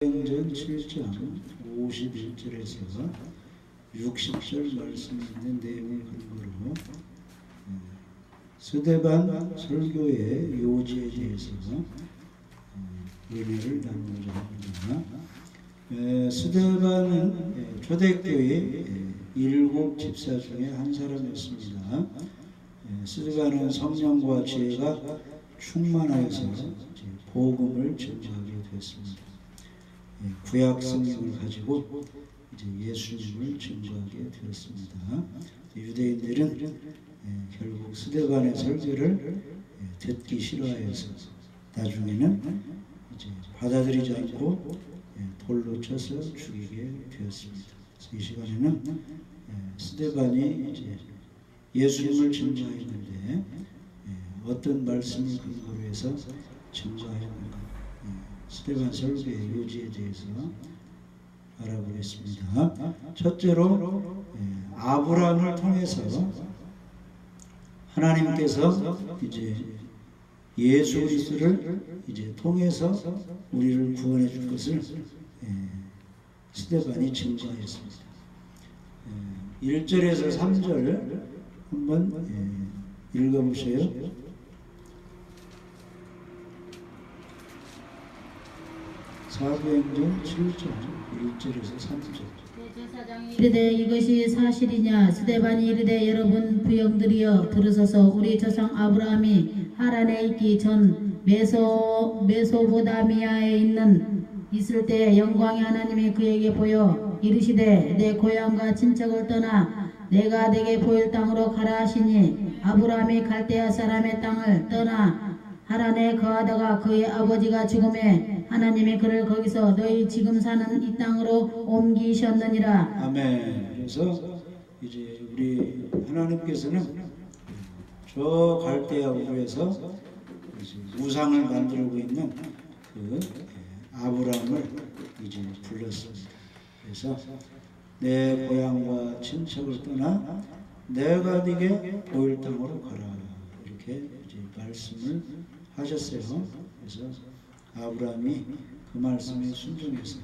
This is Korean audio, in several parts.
사도행전 7장 51절에서 60절 말씀이 있는 내용을 근거로 스데반 설교의 요지에 대해서 은혜를 나누고자 합니다. 스데반은 초대교회 7 집사 중에 한 사람이었습니다. 스데반은 성령과 지혜가 충만하여서 복음을 전하게 되었습니다. 구약 성경을 가지고 이제 예수님을 증거하게 되었습니다. 유대인들은 결국 스데반의 설교를 듣기 싫어해서 나중에는 이제 받아들이지 않고 돌로 쳐서 죽이게 되었습니다. 그래서 이 시간에는 스데반이 이제 예수님을 증거했는데 어떤 말씀을 근거로 해서 증거하였는가, 스데반 설교의 요지에 대해서 알아보겠습니다. 첫째로 아브라함을 통해서 하나님께서 이제 예수 그리스도를 이제 통해서 우리를 구원해 줄 것을 스데반이 증거하였습니다. 1절에서 3절 한번 읽어보세요. 사도행전 7장 1절에서 3절. 제사장이 이르되 이것이 사실이냐? 스데반이 이르되 여러분 부형들이여 들으소서. 우리 조상 아브라함이 하란에 있기 전 메소포다미아에 있을 때 영광의 하나님이 그에게 보여 이르시되 내 고향과 친척을 떠나 내가 네게 보일 땅으로 가라 하시니 아브라함이 갈대아 사람의 땅을 떠나 하란에 거하다가 그의 아버지가 죽음에 하나님이 그를 거기서 너희 지금 사는 이 땅으로 옮기셨느니라. 아멘. 그래서 이제 우리 하나님께서는 저 갈대아 우에서 우상을 만들고 있는 그 아브라함을 이제 불렀습니다. 그래서 내 고향과 친척을 떠나 내가 네게 보일 땅으로 가라, 이렇게 이제 말씀을 하셨어요. 그래서 아브라함이 그 말씀에 순종해서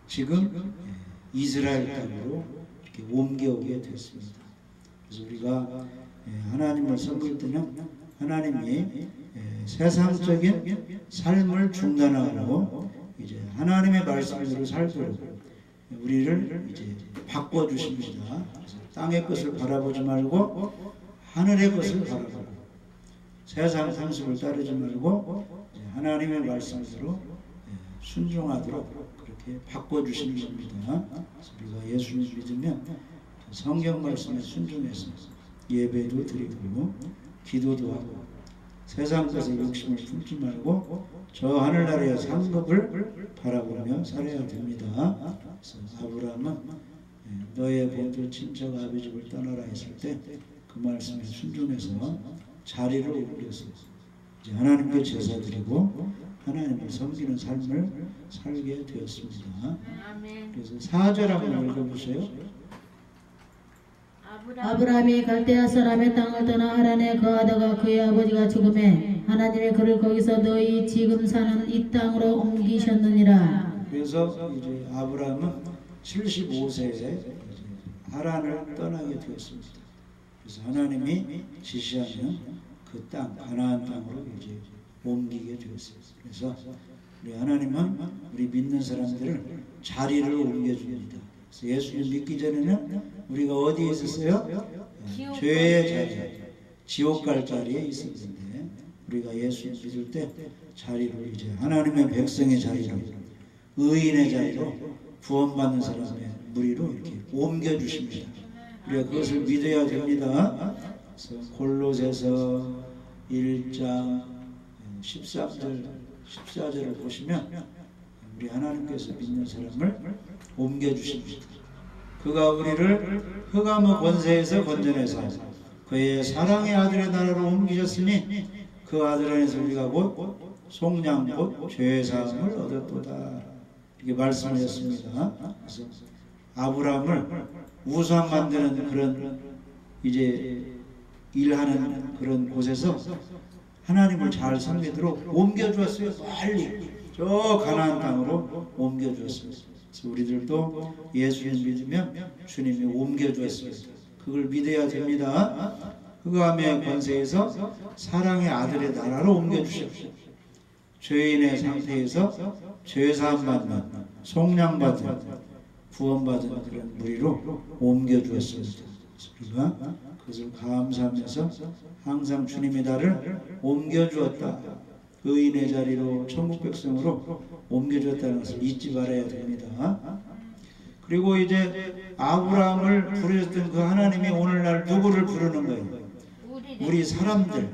지금 이스라엘 땅으로 이렇게 옮겨오게 됐습니다. 그래서 우리가 하나님을 섬길 때는 하나님이 세상적인 삶을 중단하고 이제 하나님의 말씀대로 살도록 우리를 이제 바꿔주십니다. 땅의 것을 바라보지 말고 하늘의 것을 바라보고 세상 상습을 따르지 말고 하나님의 말씀대로 순종하도록 그렇게 바꿔주시는 겁니다. 우리가 예수님 믿으면 성경 말씀에 순종해서 예배도 드리고 기도도 하고 세상 것에 욕심을 품지 말고 저 하늘나라의 상급을 바라보며 살아야 됩니다. 그래서 아브라함은 너의 본토 친척 아비 집을 떠나라 했을 때 그 말씀에 순종해서 자리를 옮겨서 이제 하나님께 제사 드리고 하나님을 섬기는 삶을 살게 되었습니다. 그래서 4절 한번 읽어보세요. 아브라함이 갈대아 사람의 땅을 떠나 하란에 거하다가 그의 아버지가 죽음에 하나님이 그를 거기서 너희 지금 사는 이 땅으로 옮기셨느니라. 그래서 이제 아브라함은 75세에 하란을 떠나게 되었습니다. 그래서 하나님이 지시하는 그 땅, 가나안 땅으로 이제 옮기게 되었어요. 그래서 우리 하나님은 우리 믿는 사람들을 자리를 옮겨줍니다. 그래서 예수님 믿기 전에는 우리가 어디에 있었어요? 죄의 자리, 지옥 갈 자리에 있었는데 우리가 예수 믿을 때 자리를 이제 하나님의 백성의 자리로, 의인의 자리로, 구원받는 사람의 무리로 이렇게 옮겨주십니다. 우리가 그것을 믿어야 됩니다. 그래서 골로새서 1장 13절 14절을 보시면 우리 하나님께서 믿는 사람을 옮겨주십니다. 그가 우리를 흑암의 권세에서 건져내서 그의 사랑의 아들의 나라로 옮기셨으니 그 아들 안에서 우리가 곧 속량 곧 죄의 사함을 얻었도다, 이렇게 말씀하셨습니다. 그래서 아브라함을 우상 만드는 그런 이제 일하는 그런 곳에서 하나님을 잘 섬기도록 옮겨주었어요. 빨리 저 가나안 땅으로 옮겨주었습니다. 그래서 우리들도 예수님 믿으면 주님이 옮겨주었습니다. 그걸 믿어야 됩니다. 흑암의 권세에서 사랑의 아들의 나라로 옮겨주십시오. 죄인의 상태에서 죄사함 받는, 속량받은, 구원받은 그런 무리로 옮겨주었습니다. 우리가 그것을 감사하면서 항상 주님이 나를 옮겨주었다, 의인의 자리로 천국 백성으로 옮겨주었다는 것을 잊지 말아야 됩니다. 그리고 이제 아브라함을 부르셨던 그 하나님이 오늘날 누구를 부르는 거예요? 우리 사람들,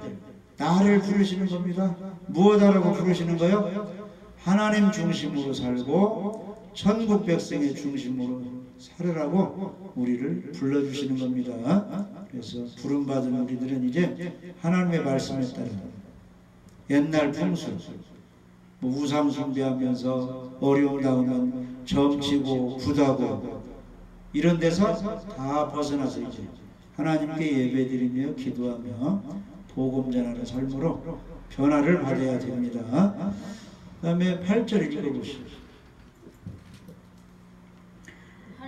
나를 부르시는 겁니다. 무엇하라고 부르시는 거예요? 하나님 중심으로 살고 천국 백성의 중심으로 살으라고 우리를 불러주시는 겁니다. 그래서 부름받은 우리들은 이제 하나님의 말씀에 따라 옛날 풍수, 우상 숭배하면서 어려움 당하면 점치고 굿하고 이런 데서 다 벗어나서 이제 하나님께 예배드리며 기도하며 복음 전하는 삶으로 변화를 받아야 됩니다. 그 다음에 8절 읽어보시죠.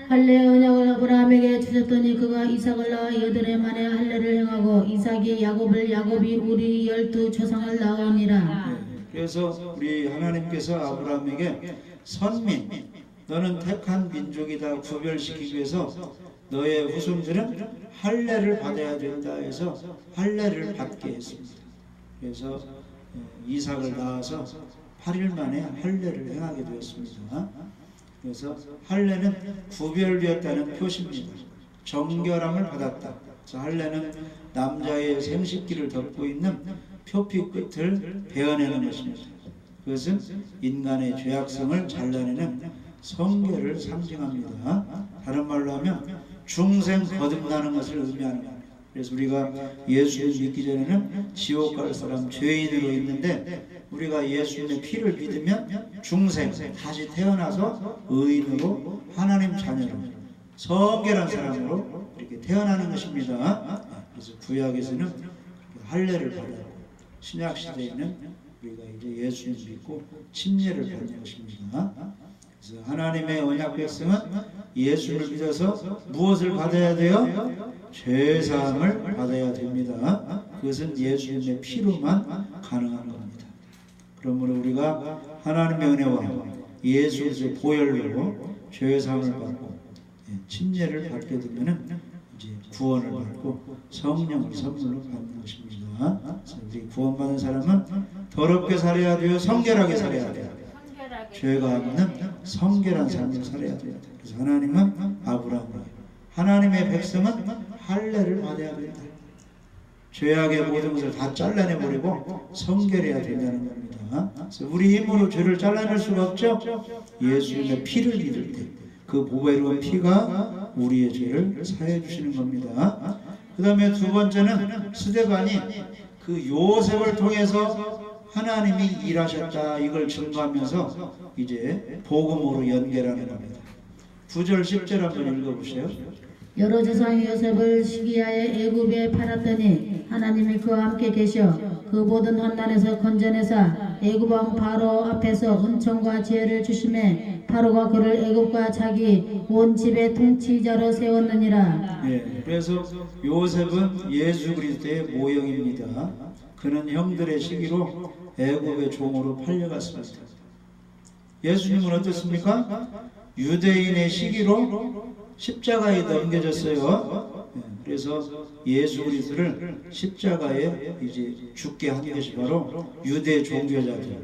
할례의 언약을 아브라함에게 주셨더니 그가 이삭을 낳아 여드레 만에 할례를 행하고 이삭이 야곱을, 야곱이 우리 12 조상을 낳으니라. 그래서 우리 하나님께서 아브라함에게 선민, 너는 택한 민족이다 구별시키기 위해서 너의 후손들은 할례를 받아야 된다 해서 할례를 받게 했습니다. 그래서 이삭을 낳아서 8일 만에 할례를 행하게 되었습니다. 그래서 할례는 구별되었다는 표시입니다. 정결함을 받았다. 그래서 할례는 남자의 생식기를 덮고 있는 표피 끝을 베어내는 것입니다. 그것은 인간의 죄악성을 잘라내는 성결을 상징합니다. 다른 말로 하면 중생 거듭나는 것을 의미하는 겁니다. 그래서 우리가 예수를 믿기 전에는 지옥 갈 사람 죄인으로 있는데 우리가 예수님의 피를 믿으면 중생 다시 태어나서 의인으로 하나님 자녀로 성결한 사람으로 이렇게 태어나는 것입니다. 그래서 구약에서는 할례를 받고 신약 시대에는 우리가 이제 예수님 믿고 침례를 받는 것입니다. 그래서 하나님의 언약 백성은 예수를 믿어서 무엇을 받아야 돼요? 죄사함을 받아야 됩니다. 그것은 예수님의 피로만 가능한 겁니다. 그러므로 우리가 하나님의 은혜와 예수의 보혈로 죄사함을 받고 침례를 받게 되면은 이제 구원을 받고 성령을 선물로 받는 것입니다. 그래서 우리 구원받은 사람은 더럽게 살아야 돼요? 성결하게 살아야 돼요? 죄가 없는 성결한 삶을 살아야 됩니다. 그래서 하나님은 아브라함이에요. 하나님의 백성은 할례를 받아야 된다. 죄악의 모든 것을 다 잘라내버리고 성결해야 된다는 겁니다. 그래서 우리 힘으로 죄를 잘라낼 수가 없죠. 예수님의 피를 믿을 때 그 보배로운 피가 우리의 죄를 사해 주시는 겁니다. 그 다음에 두 번째는 스데반이 그 요셉을 통해서 하나님이 일하셨다 이걸 증거하면서 이제 복음으로 연결하는 겁니다. 9절 10절 한번 읽어보세요. 여러 조상의 요셉을 시기야의 애굽에 팔았더니 하나님이 그와 함께 계셔 그 모든 환난에서 건져내사 애굽 왕 바로 앞에서 은총과 지혜를 주심에 바로가 그를 애굽과 자기 온 집의 통치자로 세웠느니라. 그래서 요셉은 예수 그리스도의 모형입니다. 그는 형들의 시기로 애굽의 종으로 팔려갔습니다. 예수님은 어떻습니까? 유대인의 시기로 십자가에 넘겨졌어요. 그래서 예수 그리스도를 십자가에 이제 죽게 한 것이 바로 유대 종교자들,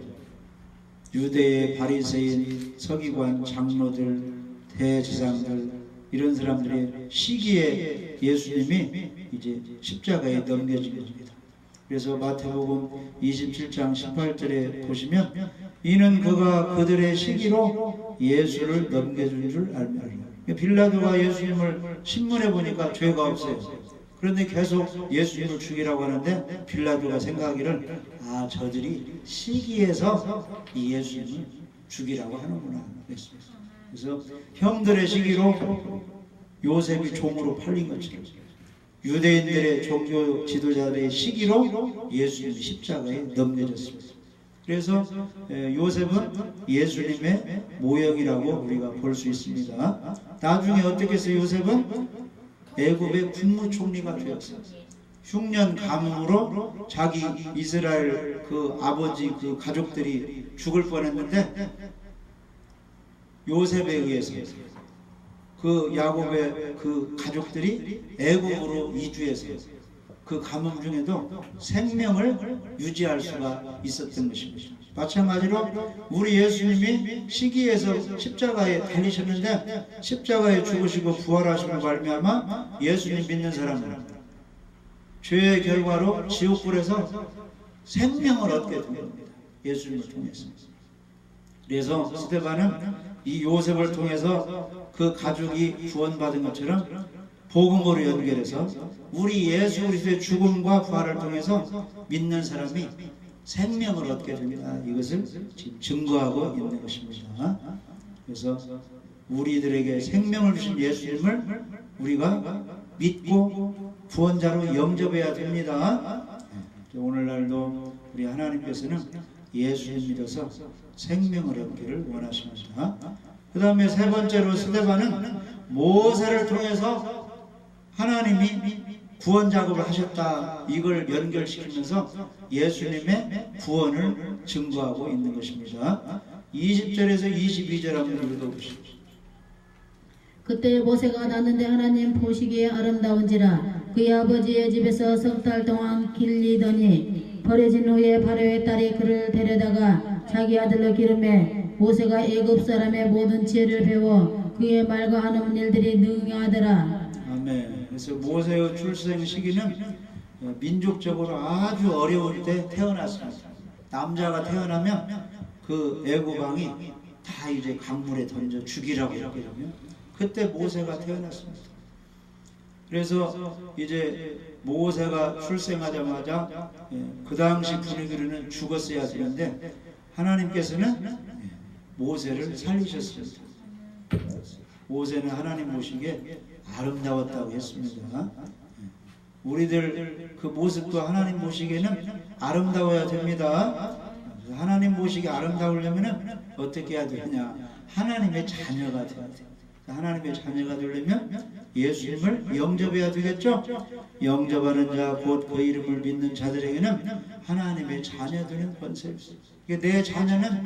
유대의 바리새인, 서기관, 장로들, 대제사장들 이런 사람들의 시기에 예수님이 이제 십자가에 넘겨진 겁니다. 그래서 마태복음 27장 18절에 보시면 이는 그가 그들의 시기로 예수를 넘겨준 줄 알며 빌라도가 예수님을 신문해 보니까 죄가 없어요. 그런데 계속 예수님을 죽이라고 하는데 빌라도가 생각하기를 저들이 시기에서 이 예수님을 죽이라고 하는구나 그랬습니다. 그래서 형들의 시기로 요셉이 종으로 팔린 것처럼 유대인들의 종교 지도자들의 시기로 예수님이 십자가에 넘겨졌습니다. 그래서 요셉은 예수님의 모형이라고 우리가 볼 수 있습니다. 나중에 어떻게 해서 요셉은 애굽의 국무총리가 되었어요. 흉년 가뭄으로 자기 이스라엘 그 아버지 그 가족들이 죽을 뻔했는데 요셉에 의해서 그 야곱의 그 가족들이 애굽으로 이주해서 그 가뭄 중에도 생명을 유지할 수가 있었던 것입니다. 마찬가지로 우리 예수님이 시기에서 십자가에 달리셨는데 십자가에 죽으시고 부활하시고 말미암아 예수님 믿는 사람들은 죄의 결과로 지옥불에서 생명을 얻게 된 겁니다. 예수님을 통해서. 그래서 스데반은 이 요셉을 통해서 그 가족이 구원받은 것처럼 복음으로 연결해서 우리 예수 그리스도의 죽음과 부활을 통해서 믿는 사람이 생명을 얻게 됩니다. 이것을 지금 증거하고 있는 것입니다. 그래서 우리들에게 생명을 주신 예수님을 우리가 믿고 구원자로 영접해야 됩니다. 오늘날도 우리 하나님께서는 예수님 믿어서 생명을 얻기를 원하십니다. 그 다음에 세 번째로 스데반은 모세를 통해서 하나님이 구원 작업을 하셨다, 이걸 연결시키면서 예수님의 구원을 증거하고 있는 것입니다. 20절에서 22절 한번 읽어보십시오. 그때 모세가 났는데 하나님 보시기에 아름다운지라 그의 아버지의 집에서 석 달 동안 길리더니 버려진 후에 바로의 딸이 그를 데려다가 자기 아들로 기름해 모세가 애굽 사람의 모든 지혜를 배워 그의 말과 하는 일들이 능하더라. 아멘. 그래서 모세의 출생 시기는 민족적으로 아주 어려울 때 태어났습니다. 남자가 태어나면 그 애굽 왕이 다 이제 강물에 던져 죽이라고 했거든요. 그때 모세가 태어났습니다. 그래서 이제 모세가 출생하자마자 그 당시 분위기로는 죽었어야 되는데 하나님께서는 모세를 살리셨습니다. 모세는 하나님 보시기에 아름다웠다고 했습니다. 우리들 그 모습도 하나님 보시기에는 아름다워야 됩니다. 하나님 보시기에 아름다우려면 어떻게 해야 되느냐? 하나님의 자녀가 돼야 돼요. 하나님의 자녀가 되려면 예수님을 영접해야 되겠죠? 영접하는 자 곧 그 이름을 믿는 자들에게는 하나님의 자녀되는 권세를 있어요. 내 자녀는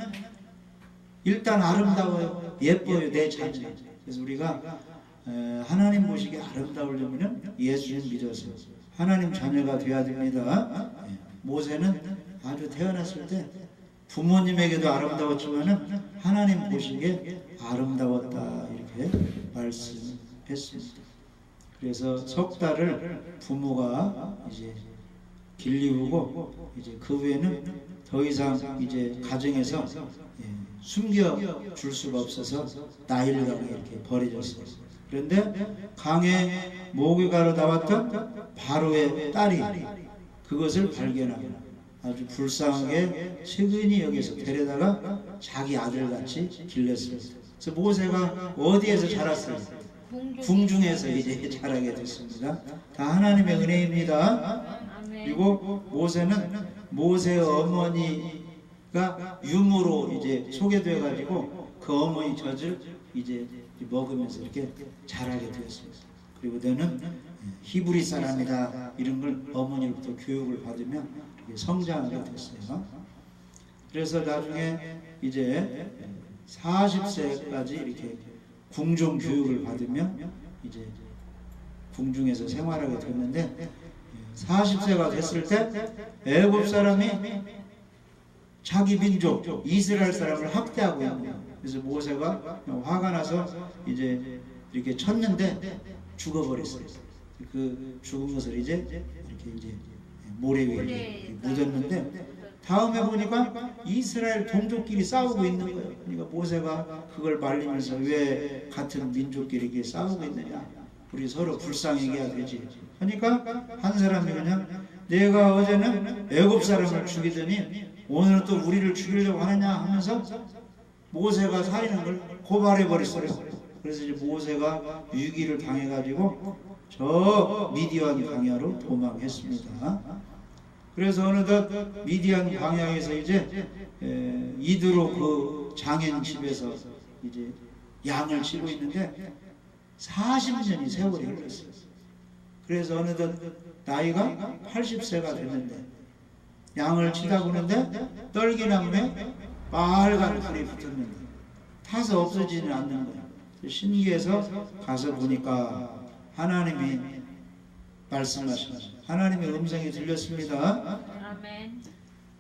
일단 아름다워요. 예뻐요. 내 자녀. 그래서 우리가 하나님 보시기에 아름다우려면 예수님 믿어서 하나님 자녀가 되어야 됩니다. 모세는 아주 태어났을 때 부모님에게도 아름다웠지만은 하나님 보시기에 아름다웠다 이렇게 말씀했습니다. 그래서 석 달을 부모가 이제 길리우고 이제 그 후에는 더 이상 이제 가정에서 숨겨 줄 수가 없어서 나일강에 이렇게 버려졌어요. 그런데 강에 목욕하러 나왔던 바로의 딸이 그것을 발견하고 아주 불쌍하게 측은히 여기서 데려다가 자기 아들같이 길렀습니다. 그래서 모세가 어디에서 자랐어요? 궁중에서 이제 자라게 됐습니다. 다 하나님의 은혜입니다. 그리고 모세는 모세의 어머니가 유모로 이제 소개돼 가지고 그 어머니 젖을 이제 먹으면서 이렇게 자라게 되었습니다. 그리고 너는 히브리 사람이다 이런 걸 어머니로부터 교육을 받으면 성장하게 됐어요. 그래서 나중에 이제 40세까지 이렇게 궁중 교육을 받으면 이제 궁중에서 생활하게 됐는데 40세가 됐을 때 애굽 사람이 자기 민족 이스라엘 사람을 학대하고 있는 거예요. 그래서 모세가 화가 나서 이제 이렇게 쳤는데 죽어버렸어요. 그 죽은 것을 이제 이렇게 이제 모래 위에 묻었는데 다음에 보니까 이스라엘 동족끼리 싸우고 있는 거예요. 그러니까 모세가 그걸 말리면서 왜 같은 민족끼리 이렇게 싸우고 있느냐? 우리 서로 불쌍히 해야 되지. 그러니까 한 사람이 그냥 내가 어제는 애굽 사람을 죽이더니 오늘은 또 우리를 죽이려고 하느냐 하면서 모세가 살인한 걸 고발해 버렸어요. 그래서 이제 모세가 유기를 당해가지고 저 미디안 광야로 도망했습니다. 그래서 어느덧 미디안 광야에서 이제 이두로 그 장인 집에서 이제 양을 치고 있는데 40년이 세월이 흘렀어요. 그래서 어느덧 나이가 80세가 됐는데 양을 치다 보는데 떨기나무에 빨간 불이 붙었는데 타서 없어지는 않는 거예요. 신기해서 가서 보니까 하나님이 말씀하십니다. 하나님의 음성이 들렸습니다. 아멘.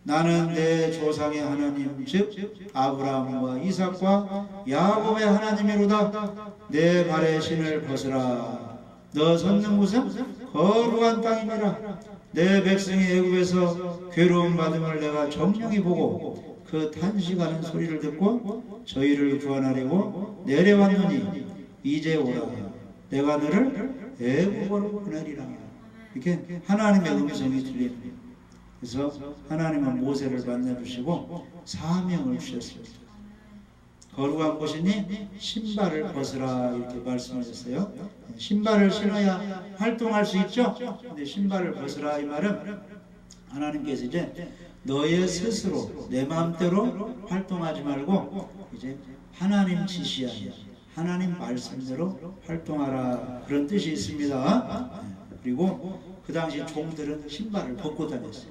나는 내 조상의 하나님 즉 아브라함과 이삭과 야곱의 하나님이로다. 내 발의 신을 벗으라. 너 섰는 곳은 거룩한 땅이니라. 내 백성이 애굽에서 괴로움 받음을 내가 정령히 보고 그 탄식하는 소리를 듣고 저희를 구원하려고 내려왔노니 이제 오라. 내가 너를 애굽으로 보내리라. 이렇게 하나님의 음성이 들립니다. 그래서 하나님은 모세를 만나주시고 사명을 주셨습니다. 거룩한 곳이니 신발을 벗으라 이렇게 말씀하셨어요. 신발을 신어야 활동할 수 있죠. 근데 신발을 벗으라 이 말은 하나님께서 이제 너의 스스로 내 마음대로 활동하지 말고 이제 하나님 지시하여 하나님 말씀대로 활동하라 그런 뜻이 있습니다. 그리고 그 당시 종들은 신발을 벗고 다녔어요.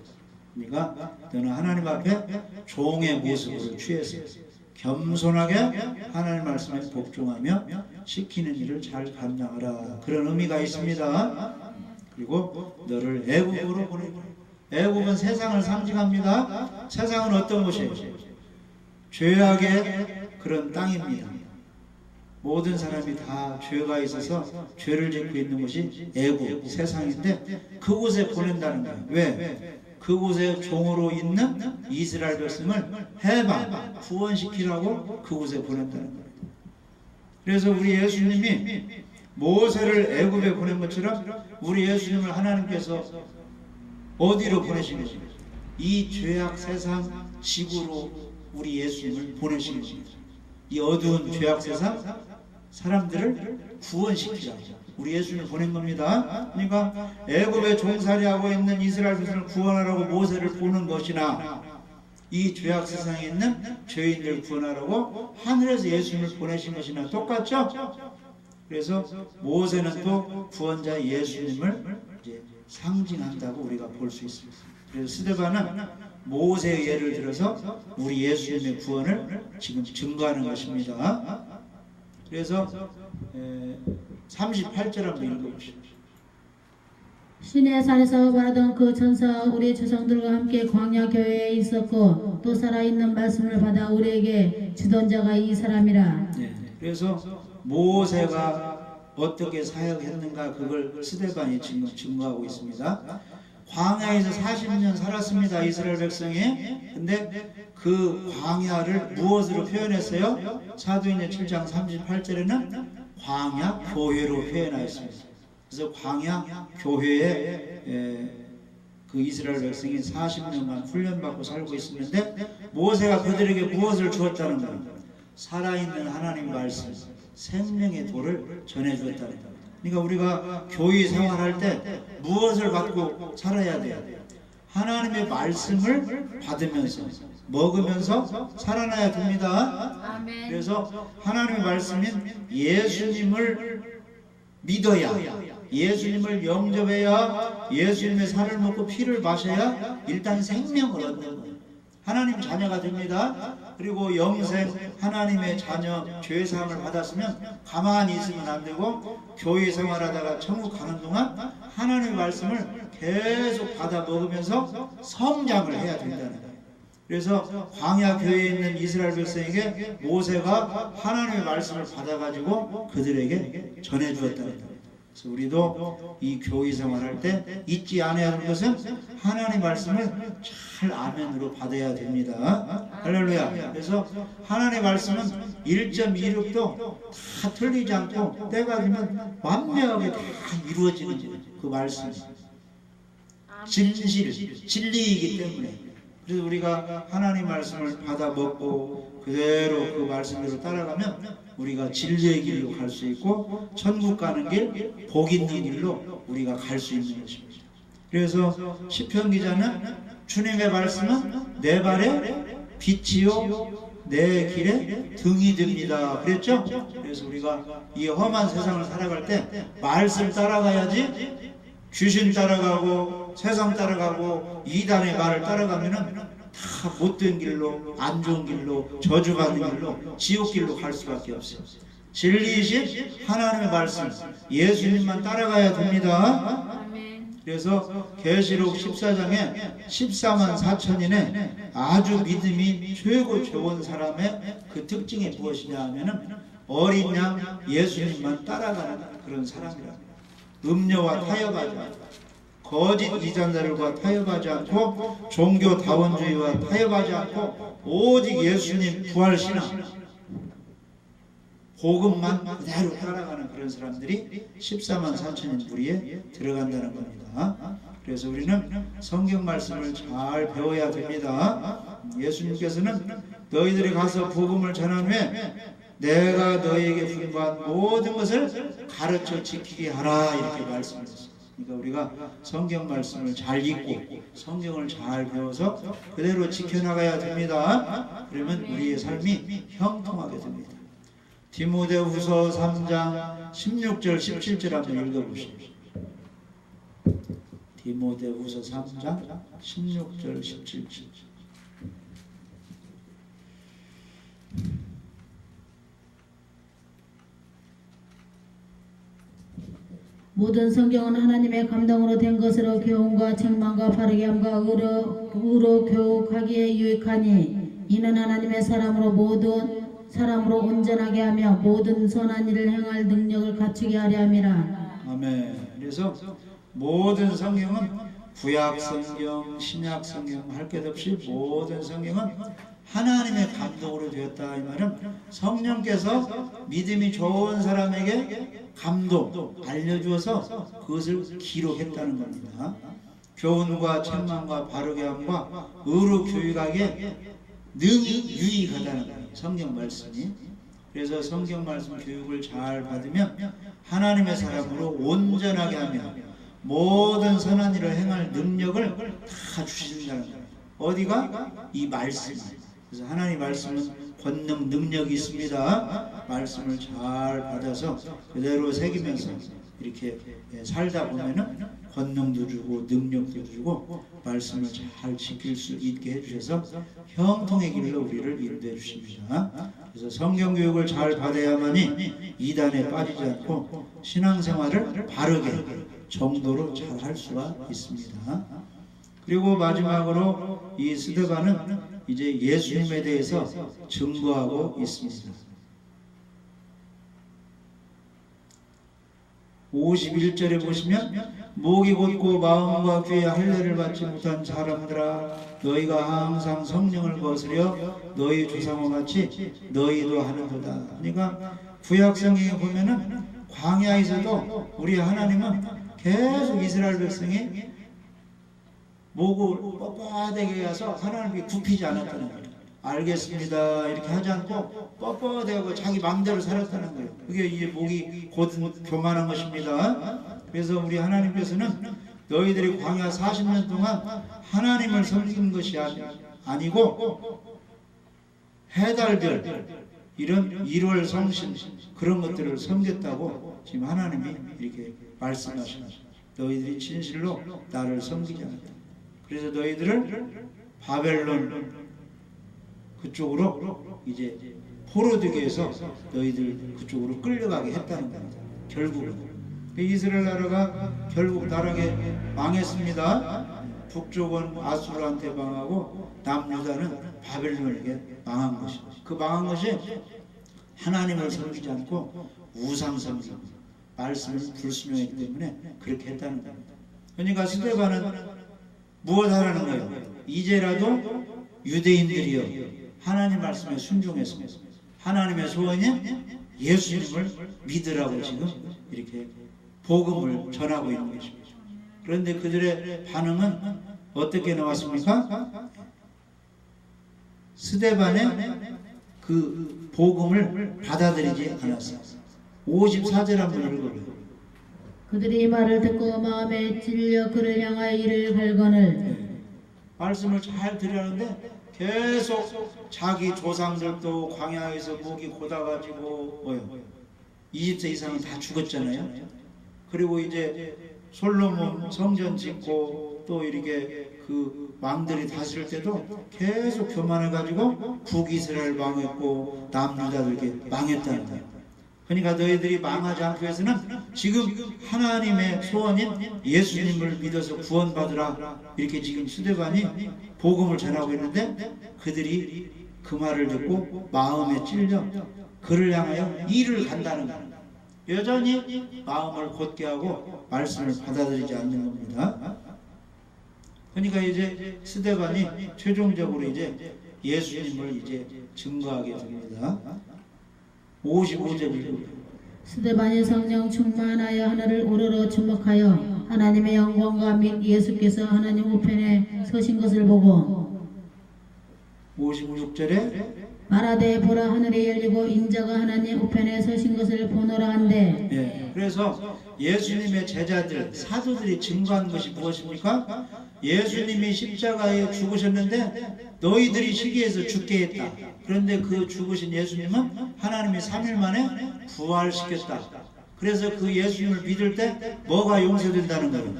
그러니까 너는 하나님 앞에 종의 모습을 취해서 겸손하게 하나님 말씀에 복종하며 시키는 일을 잘 감당하라 그런 의미가 있습니다. 그리고 너를 애굽으로 보내고 애굽은 세상을 상징합니다. 세상은 어떤 곳이에요? 죄악의 그런 땅입니다. 모든 사람이 다 죄가 있어서 죄를 짓고 있는 곳이 애굽 세상인데 그곳에 보낸다는 거예요. 왜? 그곳에 종으로 있는 이스라엘 백성을 해방, 구원시키라고 그곳에 보낸다는 거예요. 그래서 우리 예수님이 모세를 애굽에 보낸 것처럼 우리 예수님을 하나님께서 어디로 보내신 것입니까? 이 죄악 세상 지구로 우리 예수님을 보내신 것입니다. 이 어두운 죄악 세상 사람들을 구원시키라고 우리 예수님을 보낸 겁니다. 그러니까 애굽에 종살이하고 있는 이스라엘 백성을 구원하라고 모세를 보는 것이나 이 죄악 세상에 있는 죄인들을 구원하라고 하늘에서 예수님을 보내신 것이나 똑같죠? 그래서 모세는 또 구원자 예수님을 이제 상징한다고 우리가 볼 수 있습니다. 그래서 스데반은 모세의 예를 들어서 우리 예수님의 구원을 지금 증거하는 것입니다. 그래서 38절 한번 읽어보십시오. 신의 산에서 바라던 그 천사가 우리 조상들과 함께 광야 교회에 있었고 또 살아있는 말씀을 받아 우리에게 주던 자가 이 사람이라. 네, 그래서 모세가 어떻게 사역했는가 그걸 스데반이 지금 증거하고 있습니다. 광야에서 40년 살았습니다. 이스라엘 백성이. 근데 그 광야를 무엇으로 표현했어요? 사도행전 7장 38절에는 광야 교회로 표현하였습니다. 그래서 광야 교회에 그 이스라엘 백성이 40년간 훈련받고 살고 있었는데 모세가 그들에게 무엇을 주었다는 거예요? 살아있는 하나님 말씀, 생명의 도를 전해주었다는 거예요. 그러니까 우리가 교회 생활할 때 무엇을 받고 살아야 돼요? 하나님의 말씀을 받으면서 먹으면서 살아나야 됩니다. 아멘. 그래서 하나님의 말씀인 예수님을 믿어야, 예수님을 영접해야, 예수님의 살을 먹고 피를 마셔야 일단 생명을 얻는 거예요. 하나님 자녀가 됩니다. 그리고 영생 하나님의 자녀 죄사함을 받았으면 가만히 있으면 안 되고 교회 생활하다가 천국 가는 동안 하나님의 말씀을 계속 받아 먹으면서 성장을 해야 된다는 거예요. 그래서 광야 교회에 있는 이스라엘 백성에게 모세가 하나님의 말씀을 받아가지고 그들에게 전해주었다는 거예요. 그래서 우리도 이 교회 생활할 때 잊지 않아야 하는 것은 하나님의 말씀을 잘 아멘으로 받아야 됩니다. 할렐루야. 그래서 하나님의 말씀은 1.26도 다 틀리지 않고 때가 되면 완벽하게 다 이루어지는 그 말씀이 진리이기 때문에 그래서 우리가 하나님 말씀을 받아 먹고 그대로 그 말씀대로 따라가면 우리가 진리의 길로 갈 수 있고 천국 가는 길, 복 있는 길로 우리가 갈 수 있는 것입니다. 그래서 시편 기자는 주님의 말씀은 내 발에 빛이요 내 길에 등이 됩니다 그랬죠? 그래서 우리가 이 험한 세상을 살아갈 때 말씀 따라가야지, 귀신 따라가고 세상 따라가고 이단의 말을 따라가면은 다 못된 길로, 안 좋은 길로, 저주받는 길로, 지옥 길로 갈 수밖에 없어요. 진리이신 하나님의 말씀, 예수님만 따라가야 됩니다. 그래서 계시록 14장에 14만 4천인의 아주 믿음이 최고 좋은 사람의 그 특징이 무엇이냐 하면은 어린 양 예수님만 따라가는 그런 사람이라. 음료와 타협하지 않고, 거짓 이단자들과 타협하지 않고, 종교다원주의와 타협하지 않고, 오직 예수님 부활신앙 복음만 그대로 따라가는 그런 사람들이 14만 4천인 무리에 들어간다는 겁니다. 그래서 우리는 성경 말씀을 잘 배워야 됩니다. 예수님께서는 너희들이 가서 복음을 전한 후에 내가 너희에게 분부한 모든 것을 가르쳐 지키게 하라 이렇게 말씀하셨어요. 그러니까 우리가 성경 말씀을 잘 읽고 성경을 잘 배워서 그대로 지켜나가야 됩니다. 그러면 우리의 삶이 형통하게 됩니다. 디모데후서 3장 16절 17절 한번 읽어보십시오. 디모데후서 3장 16절 17절. 모든 성경은 하나님의 감동으로 된 것으로 교훈과 책망과 바르게 함과 의로 교육하기에 유익하니 이는 하나님의 사람으로 온전하게 하며 모든 선한 일을 행할 능력을 갖추게 하려 함이라. 아멘. 그래서 모든 성경은 구약 성경, 신약 성경 할 것 없이 모든 성경은 하나님의 감동으로 되었다. 이 말은 성령께서 믿음이 좋은 사람에게 감동 알려주어서 그것을 기록했다는 겁니다. 교훈과 책망과 바르게 함과 의로 교육하기에 능히 유익하다는 거예요. 성경 말씀이. 그래서 성경 말씀 교육을 잘 받으면 하나님의 사람으로 온전하게 하며 모든 선한 일을 행할 능력을 다 주신다는 거예요. 어디가? 이 말씀. 그래서 하나님 말씀은 권능 능력이 있습니다. 말씀을 잘 받아서 그대로 새기면서 이렇게 살다 보면은 권능도 주고 능력도 주고 말씀을 잘 지킬 수 있게 해주셔서 형통의 길로 우리를 인도해 주십니다. 그래서 성경 교육을 잘 받아야만이 이단에 빠지지 않고 신앙생활을 바르게 정도로 잘 할 수가 있습니다. 그리고 마지막으로 이 스데반은 이제 예수님에 대해서 증거하고 있습니다. 51절에 보시면 목이 곧고 마음과 귀에 할례를 받지 못한 사람들아 너희가 항상 성령을 거스려 너희 조상과 같이 너희도 하는도다. 그러니까 구약 성경에 보면은 광야에서도 우리 하나님은 계속 이스라엘 백성이 목을 뻣뻣하게 해서 하나님이 굽히지 않았다는 거예요. 알겠습니다 이렇게 하지 않고 뻣뻣하고 자기 마음대로 살았다는 거예요. 그게 이제 목이 곧은 교만한 것입니다. 그래서 우리 하나님께서는 너희들이 광야 40년 동안 하나님을 섬기는 것이 아니고 해달별 이런 일월 성신 그런 것들을 섬겼다고 지금 하나님이 이렇게 말씀하십니다. 너희들이 진실로 나를 섬기지 않았다. 그래서 너희들을 바벨론 그쪽으로 이제 포로되게 해서 너희들 그쪽으로 끌려가게 했다는 겁니다. 결국은 이스라엘 나라가 결국 나라게 망했습니다. 북쪽은 아수르한테 망하고 남유다는 바벨론에게 망한 것입니다. 그 망한 것이 하나님을 섬기지 않고 우상 섬기고 말씀을 불순종했기 때문에 그렇게 했다는 겁니다. 그러니까 스데반은 무엇 하라는 거예요? 이제라도 유대인들이여 하나님 말씀에 순종했습니다. 하나님의 소원이 예수님을 믿으라고 지금 이렇게 복음을 전하고 있는 것입니다. 그런데 그들의 반응은 어떻게 나왔습니까? 스데반의 그 복음을 받아들이지 않았어요. 54절 한번 읽어봐요. 그들이 말을 듣고 마음에 찔려 그를 향하여 이를 갈거늘 말씀을 잘 들으려는데 계속 자기 조상들도 광야에서 목이 고다가지고 뭐요? 20세 이상은 다 죽었잖아요. 그리고 이제 솔로몬 성전 짓고 또 이렇게 그 왕들이 다스릴 때도 계속 교만해가지고 북이스라엘 망했고 남유다도 이렇게 망했다는 거예요. 그러니까 너희들이 망하지 않기 위해서는 지금 하나님의 소원인 예수님을 믿어서 구원받으라, 이렇게 지금 스데반이 복음을 전하고 있는데 그들이 그 말을 듣고 마음에 찔려 그를 향하여 이를 간다는 거예요. 여전히 마음을 곧게 하고 말씀을 받아들이지 않는 겁니다. 그러니까 이제 스데반이 최종적으로 이제 예수님을 이제 증거하게 됩니다. 55절 스데반이 성령 충만하여 하늘을 우러러 주목하여 하나님의 영광과 및 예수께서 하나님 우편에 서신 것을 보고 56절에 말하되 보라 하늘이 열리고 인자가 하나님 우편에 서신 것을 보노라 한데 네, 그래서 예수님의 제자들 사도들이 증거한 것이 무엇입니까? 예수님이 십자가에 죽으셨는데 너희들이 시기해서 죽게 했다. 그런데 그 죽으신 예수님은 하나님이 3일 만에 부활시켰다. 그래서 그 예수님을 믿을 때 뭐가 용서된다는 거예요?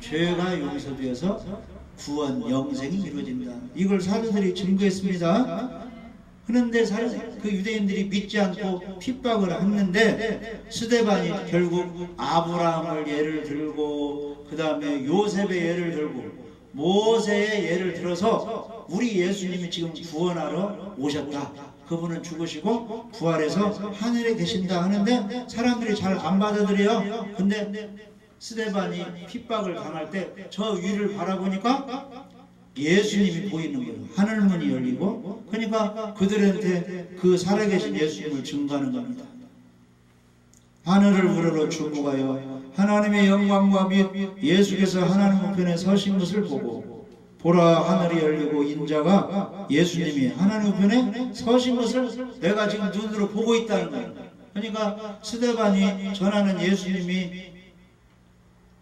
죄가 용서되어서 구원, 영생이 이루어진다. 이걸 사도들이 증거했습니다. 그런데 그 유대인들이 믿지 않고 핍박을 했는데 스데반이 결국 아브라함을 예를 들고 그 다음에 요셉의 예를 들고 모세의 예를 들어서 우리 예수님이 지금 구원하러 오셨다. 그분은 죽으시고 부활해서 하늘에 계신다 하는데 사람들이 잘 안 받아들여요. 근데 스데반이 핍박을 당할 때 저 위를 바라보니까 예수님이 보이는 거예요. 하늘문이 열리고. 그러니까 그들한테 그 살아계신 예수님을 증거하는 겁니다. 하늘을 우러러 주목하여 하나님의 영광과 및 예수께서 하나님 우편에 서신 것을 보고 보라 하늘이 열리고 인자가 예수님이 하나님 우편에 서신 것을 내가 지금 눈으로 보고 있다는 거예요. 그러니까 스데반이 전하는 예수님이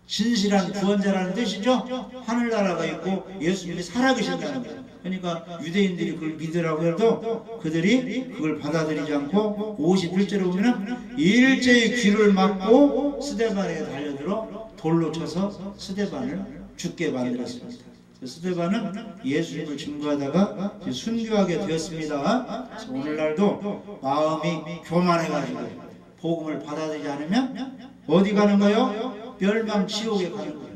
진실한 구원자라는 뜻이죠. 하늘나라가 있고 예수님이 살아계신다는 거예요. 그러니까 유대인들이 그걸 믿으라고 해도 그들이 그걸 받아들이지 않고 51절에 보면 일제히 귀를 막고 스데반에게 달려들어 돌로 쳐서 스데반을 죽게 만들었습니다. 스데반은 예수님을 증거하다가 순교하게 되었습니다. 그래서 오늘날도 마음이 교만해가지고 복음을 받아들이지 않으면 어디 가는 거요? 멸망 지옥에 가는 거예요.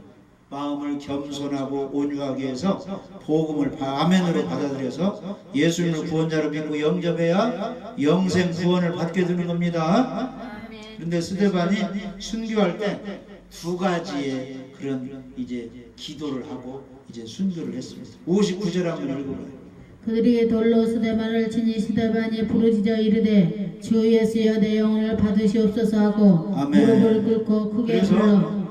마음을 겸손하고 온유하게 해서 복음을 아멘으로 받아들여서 예수님을 구원자로 믿고 영접해야 영생 구원을 받게 되는 겁니다. 그런데 스데반이 순교할 때 두 가지의 그런 이제 기도를 하고 이제 순교를 했습니다. 59절 한번 읽어봐요. 그들이 돌로 스데반을 치니 스데반이 부르짖어 이르되 주 예수여 내 영혼을 받으시옵소서 하고 무릎을 꿇고 크게 불러.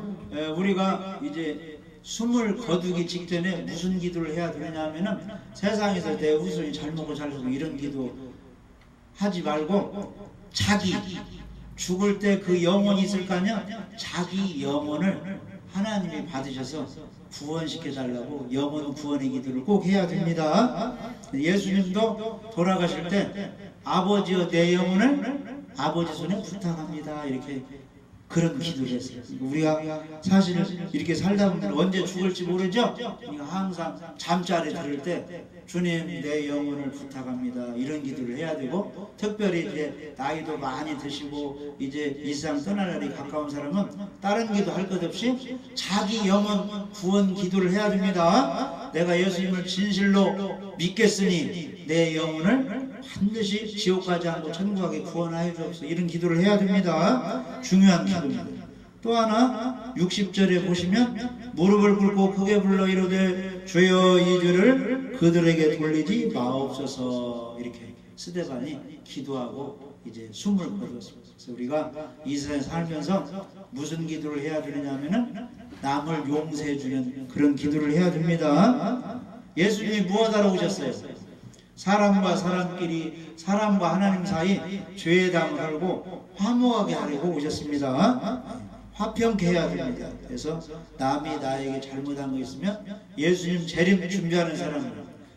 우리가 이제 숨을 거두기 직전에 무슨 기도를 해야 되느냐 하면은 세상에서 내 후손이 잘 먹고 잘 살고 이런 기도 하지 말고 자기 죽을 때 그 영혼이 있을 거 아니야. 자기 영혼을 하나님이 받으셔서 구원시켜달라고 영혼 구원의 기도를 꼭 해야 됩니다. 예수님도 돌아가실 때 아버지여 내 영혼을 아버지 손에 부탁합니다. 이렇게 그런 기도를 했어요. 우리가 사실 이렇게 살다 보면 언제 죽을지 모르죠. 그러니까 항상 잠자리 들을 때 주님 내 영혼을 부탁합니다. 이런 기도를 해야 되고 특별히 이제 나이도 많이 드시고 이제 이 세상 떠날 날이 가까운 사람은 다른 기도 할 것 없이 자기 영혼 구원 기도를 해야 됩니다. 내가 예수님을 진실로 믿겠으니 내 영혼을 반드시 지옥 가지 않고 천국에 구원하여 주옵소서. 이런 기도를 해야 됩니다. 중요한 기도입니다. 또 하나 60절에 보시면 무릎을 꿇고 크게 불러 이르되 주여 이 죄를 그들에게 돌리지 마옵소서. 이렇게 스데반이 기도하고 이제 숨을 거두었습니다. 그래서 우리가 이 세상에 살면서 무슨 기도를 해야 되느냐 하면은 남을 용서해 주는 그런 기도를 해야 됩니다. 예수님이 무엇하러 오셨어요? 사람과 사람끼리 사람과 하나님 사이 죄의 담을 헐고 화목하게 하려고 오셨습니다. 화평케 해야 됩니다. 그래서 남이 나에게 잘못한 거 있으면 예수님 재림 준비하는 사람은,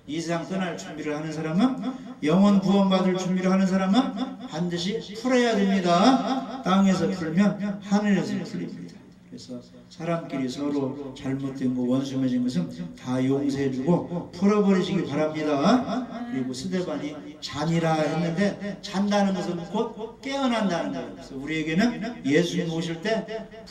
이 세상 떠날 준비를 하는 사람은, 영혼 구원받을 준비를 하는 사람은 반드시 풀어야 됩니다. 땅에서 풀면 하늘에서 풀립니다. 그래서 사람끼리 서로 잘못된 거, 원수 맺은 것은 다 용서해주고 풀어버리시기 바랍니다. 그리고 스데반이 잔이라 했는데, 잔다는 것은 곧 깨어난다는 거예요. 그래서 우리에게는 예수님 오실 때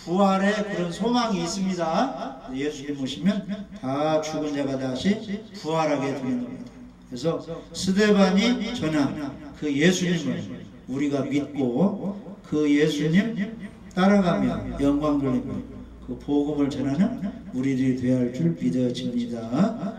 부활의 그런 소망이 있습니다. 예수님 오시면 다 죽은 자가 다시 부활하게 되는 겁니다. 그래서 스데반이 전한 그 예수님을 우리가 믿고 그 예수님 따라가며 영광 돌리며 그 복음을 전하는 우리들이 되어야 할 줄 믿어집니다.